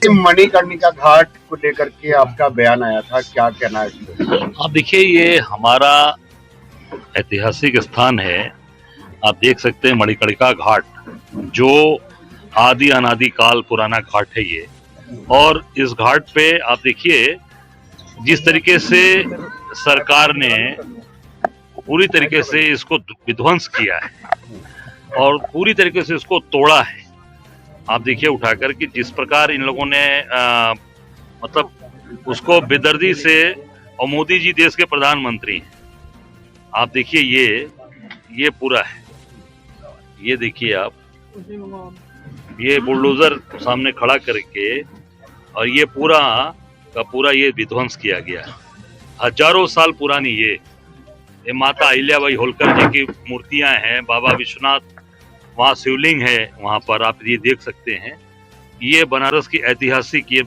मणिकर्णिका घाट को लेकर के आपका बयान आया था, क्या कहना है इसमें? आप देखिए, ये हमारा ऐतिहासिक स्थान है। आप देख सकते हैं मणिकर्णिका घाट, जो आदि अनादि काल पुराना घाट है ये। और इस घाट पे आप देखिए, जिस तरीके से सरकार ने पूरी तरीके से इसको विध्वंस किया है और पूरी तरीके से इसको तोड़ा है। आप देखिए उठाकर कि जिस प्रकार इन लोगों ने मतलब उसको बेदर्दी से, और मोदी जी देश के प्रधानमंत्री हैं। आप देखिए ये पूरा है, ये देखिए आप, ये बुलडोजर सामने खड़ा करके और ये पूरा का पूरा ये विध्वंस किया गया है। हजारों साल पुरानी ये माता अहिल्याबाई होलकर जी की मूर्तियां हैं, बाबा विश्वनाथ, वहाँ शिवलिंग है, वहां पर आप ये देख सकते हैं। ये बनारस की ऐतिहासिक ये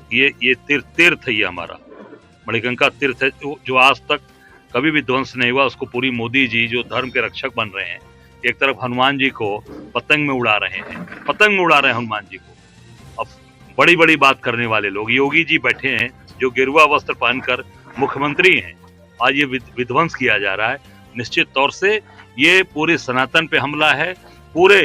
तीर्थ है, ये हमारा मणिकर्णिका तीर्थ है, जो आज तक कभी भी ध्वंस नहीं हुआ। उसको पूरी मोदी जी जो धर्म के रक्षक बन रहे हैं, एक तरफ हनुमान जी को पतंग में उड़ा रहे हैं हनुमान जी को। अब बड़ी बड़ी बात करने वाले लोग, योगी जी बैठे हैं जो गेरुआ वस्त्र पहनकर मुख्यमंत्री हैं, आज ये विध्वंस किया जा रहा है। निश्चित तौर से ये पूरे सनातन पे हमला है, पूरे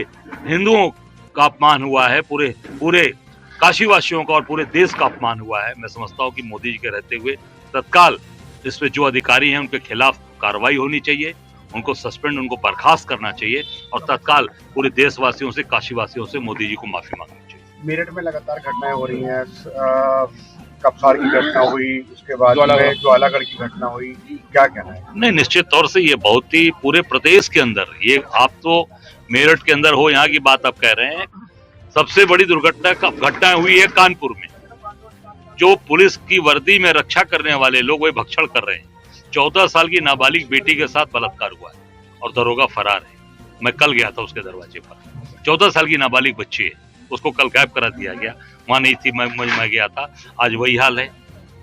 हिंदुओं का अपमान हुआ है, पूरे काशीवासियों का और पूरे देश का अपमान हुआ है। मैं समझता हूँ कि मोदी जी के रहते हुए तत्काल इस पे जो अधिकारी हैं उनके खिलाफ कार्रवाई होनी चाहिए, उनको सस्पेंड, उनको बर्खास्त करना चाहिए और तत्काल पूरे देशवासियों से, काशीवासियों से मोदी जी को माफी मांगनी चाहिए। मेरठ में लगातार घटनाएं हो रही हैं, कपसार की घटना हुई, उसके बाद में ज्वालागढ़ की घटना हुई, क्या कहना है? नहीं, निश्चित तौर से ये बहुत ही पूरे प्रदेश के अंदर, ये आप तो मेरठ के अंदर हो, यहाँ की बात आप कह रहे हैं। सबसे बड़ी घटना हुई है कानपुर में, जो पुलिस की वर्दी में रक्षा करने वाले लोग वही भक्षण कर रहे हैं। 14 साल की नाबालिग बेटी के साथ बलात्कार हुआ है और दरोगा फरार है। मैं कल गया था उसके दरवाजे पर, 14 साल की नाबालिग बच्ची है, उसको कल गायब करा दिया गया, वहां नहीं थी, मैं गया था। आज वही हाल है,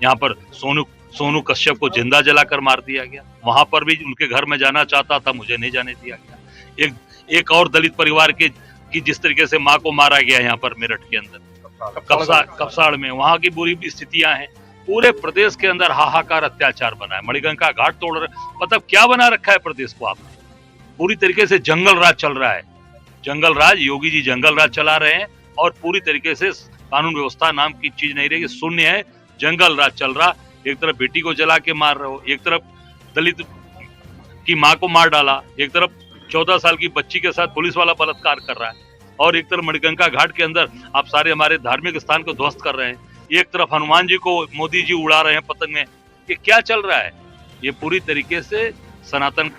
यहाँ पर सोनू कश्यप को जिंदा जलाकर मार दिया गया। वहां पर भी उनके घर में जाना चाहता था, मुझे नहीं जाने दिया गया। एक और दलित परिवार की जिस तरीके से माँ को मारा गया यहाँ पर मेरठ के अंदर, कपसाड़ में, वहां की बुरी स्थितियां हैं। पूरे प्रदेश के अंदर हाहाकार अत्याचार बना है। मणिकर्णिका घाट तोड़ रहे, मतलब क्या बना रखा है प्रदेश को आपने? पूरी तरीके से जंगल राज चल रहा है, जंगल राज। योगी जी जंगल राज चला रहे हैं और पूरी तरीके से कानून व्यवस्था नाम की चीज नहीं रही, शून्य है, जंगल राज चल रहा। एक तरफ बेटी को जला के मार रहे हो, एक तरफ दलित की माँ को मार डाला, एक तरफ 14 साल की बच्ची के साथ पुलिस वाला बलात्कार कर रहा है, और एक तरफ मणिकर्णिका घाट के अंदर आप सारे हमारे धार्मिक स्थान को ध्वस्त कर रहे हैं। एक तरफ हनुमान जी को मोदी जी उड़ा रहे हैं पतंग में। ये क्या चल रहा है? ये पूरी तरीके से सनातन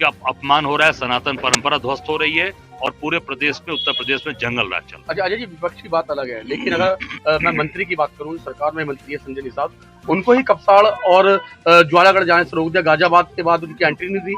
का अपमान हो रहा है, सनातन परंपरा ध्वस्त हो रही है और पूरे प्रदेश में, उत्तर प्रदेश में जंगल राज चल रहा है। अच्छा अजय जी, विपक्ष की बात अलग है, लेकिन अगर मैं मंत्री की बात करूं, सरकार में मंत्री है संजय निषाद, उनको ही कपसाड़ और ज्वालागढ़ जाने से रोक दिया, गाजियाबाद के बाद उनकी एंट्री नहीं दी।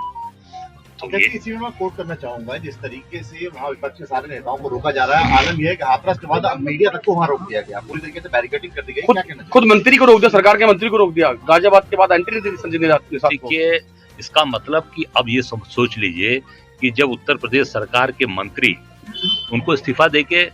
इसी में मैं कोट करना चाहूंगा, जिस तरीके से वहाँ विपक्ष के सारे नेताओं को रोका जा रहा है, आलम यह है कि हाथरस के बाद अब मीडिया तक को वहाँ रोक दिया गया, पूरी तरीके से बैरिकेडिंग कर दी गई। क्या कहना? खुद मंत्री को रोक दिया, सरकार के मंत्री को रोक दिया, गाजियाबाद के बाद एंट्री नहीं दी संजय निषाद। देखिए, इसका मतलब कि अब ये सोच लीजिए कि जब उत्तर प्रदेश सरकार के मंत्री, उनको इस्तीफा देके,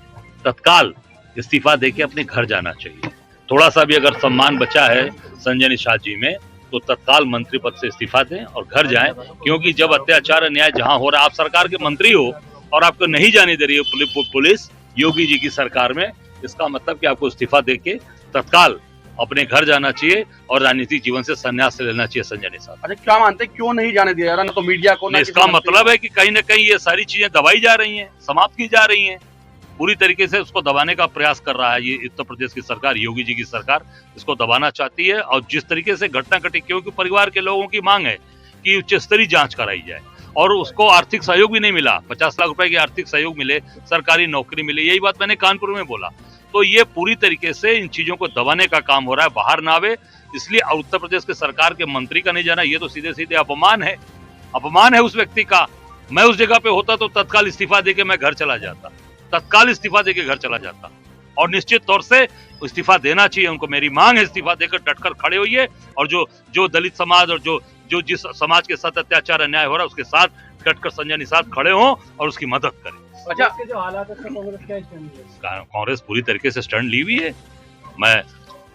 तत्काल इस्तीफा देके अपने घर जाना चाहिए। थोड़ा सा भी अगर सम्मान बचा है संजय निषाद जी में, तो तत्काल मंत्री पद से इस्तीफा दें और घर जाएं, क्योंकि जब अत्याचार अन्याय जहां हो रहा है, आप सरकार के मंत्री हो और आपको नहीं जाने दे रही है पुलिस योगी जी की सरकार में, इसका मतलब कि आपको इस्तीफा देके तत्काल अपने घर जाना चाहिए और राजनीतिक जीवन से संन्यास लेना चाहिए संजय निषाद। अच्छा, क्या मानते हैं क्यों नहीं जाने दिया? ना तो मीडिया को, इसका मतलब है कि कहीं ना कहीं ये सारी चीजें दबाई जा रही हैं, समाप्त की जा रही हैं, पूरी तरीके से उसको दबाने का प्रयास कर रहा है ये उत्तर प्रदेश की सरकार, योगी जी की सरकार इसको दबाना चाहती है। और जिस तरीके से घटना घटी, क्योंकि परिवार के लोगों की मांग है कि उच्च स्तरीय जांच कराई जाए और उसको आर्थिक सहयोग भी नहीं मिला, 50 लाख रुपए की आर्थिक सहयोग मिले, सरकारी नौकरी मिले, यही बात मैंने कानपुर में बोला। तो ये पूरी तरीके से इन चीजों को दबाने का काम हो रहा है, बाहर ना आवे इसलिए। उत्तर प्रदेश के सरकार के मंत्री का नहीं जाना, ये तो सीधे सीधे अपमान है, अपमान है उस व्यक्ति का। मैं उस जगह पे होता तो तत्काल इस्तीफा देके मैं घर चला जाता, तत्काल इस्तीफा देके घर चला जाता, और निश्चित तौर से इस्तीफा देना चाहिए उनको। मेरी मांग है इस्तीफा देकर डटकर खड़े होइए, और जो दलित समाज और जो जिस समाज के साथ अत्याचार अन्याय हो रहा है उसके साथ डटकर संजय निषाद खड़े हों और उसकी मदद करें। अच्छा, जो हालात है कांग्रेस क्या स्टैंड है? कांग्रेस पूरी तरीके से स्टैंड ली हुई है। मैं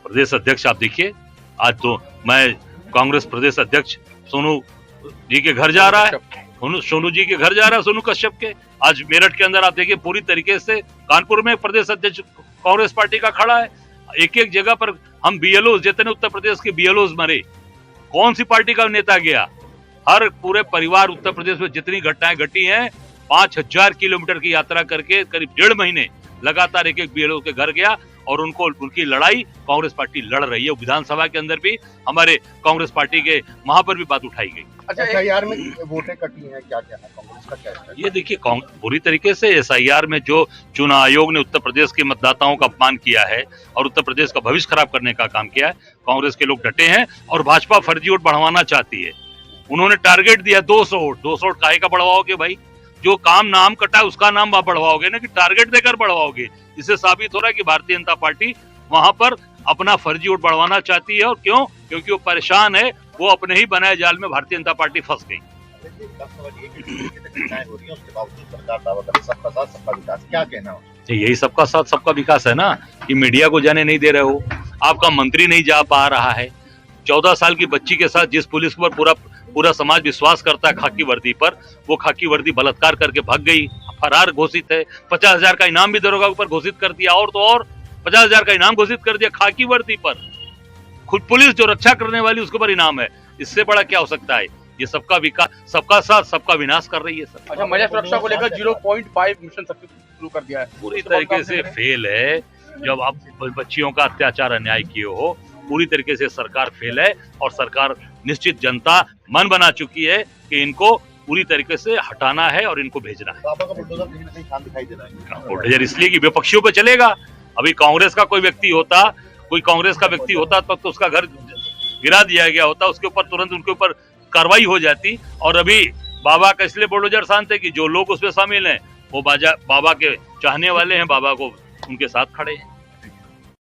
प्रदेश अध्यक्ष, आप देखिए आज तो मैं कांग्रेस प्रदेश अध्यक्ष सोनू जी के घर जा रहा है, सोनू जी के घर जा रहा है, सोनू कश्यप के। आज मेरठ के अंदर आप देखिए पूरी तरीके से कानपुर में प्रदेश अध्यक्ष कांग्रेस पार्टी का खड़ा है। एक एक जगह पर हम बीएलओ जितने उत्तर प्रदेश के बीएलओ मरे, कौन सी पार्टी का नेता गया? हर पूरे परिवार उत्तर प्रदेश में जितनी घटनाएं घटी हैं, 5000 किलोमीटर की यात्रा करके करीब 1.5 महीने लगातार एक एक बीएलओ के घर गया और उनकी लड़ाई कांग्रेस पार्टी लड़ रही है। विधानसभा के अंदर भी हमारे कांग्रेस पार्टी के वहां पर भी बात उठाई गई। अच्छा, एसआईआर में वोटें कटी हैं, क्या कहना कांग्रेस का? क्या है ये देखिए, पूरी तरीके से एसआईआर में जो चुनाव आयोग ने उत्तर प्रदेश के मतदाताओं का अपमान किया है और उत्तर प्रदेश का भविष्य खराब करने का काम किया है, कांग्रेस के लोग डटे हैं और भाजपा फर्जी वोट बढ़वाना चाहती है। उन्होंने टारगेट दिया 200 वोट। 200 वोट काहे का बढ़वाओगे भाई? जो काम नाम कटा है उसका नाम बढ़वाओगे ना कि टारगेट देकर बढ़वाओगे? इससे साबित हो रहा है कि भारतीय जनता पार्टी वहां पर अपना फर्जी वोट बढ़वाना चाहती है। और क्यों? क्योंकि वो परेशान है, वो अपने ही बनाए जाल में भारतीय जनता पार्टी फंस गई। क्या कहना? यही सबका साथ सबका विकास है ना, कि मीडिया को जाने नहीं दे रहे हो, आपका मंत्री नहीं जा पा रहा है। 14 साल की बच्ची के साथ जिस पुलिस पर पूरा समाज विश्वास करता है खाकी वर्दी पर, वो खाकी वर्दी बलात्कार करके भाग गई, फरार घोषित है। 50,000 का इनाम भी दरोगा ऊपर घोषित कर दिया, और तो और 50,000 का इनाम घोषित कर दिया खाकी वर्दी पर। खुद पुलिस जो रक्षा करने वाली उसके ऊपर इनाम है। इससे बड़ा क्या हो सकता है? ये सबका विकास, सबका साथ सबका विनाश कर रही है सर। अच्छा, महिला सुरक्षा को लेकर 0.5 मिशन सक्सेस शुरू कर दिया है, पूरी तरीके से फेल है। जब आप बच्चियों का अत्याचार अन्याय किए हो, पूरी तरीके से सरकार फेल है और सरकार निश्चित जनता मन बना चुकी है कि इनको पूरी तरीके से हटाना है और इनको भेजना है। बाबा का बुलडोजर कहीं ना कहीं शांत दिखाई दे रहा है। बुलडोजर इसलिए कि विपक्षियों पे चलेगा। अभी कांग्रेस का कोई व्यक्ति होता, कोई कांग्रेस का व्यक्ति होता तब तो उसका घर गिरा दिया गया होता, उसके ऊपर तुरंत उनके ऊपर कार्रवाई हो जाती। और अभी बाबा का इसलिए बुलडोजर शांत है कि जो लोग उसमें शामिल हैं वो बाबा के चाहने वाले हैं, बाबा को उनके साथ खड़े हैं।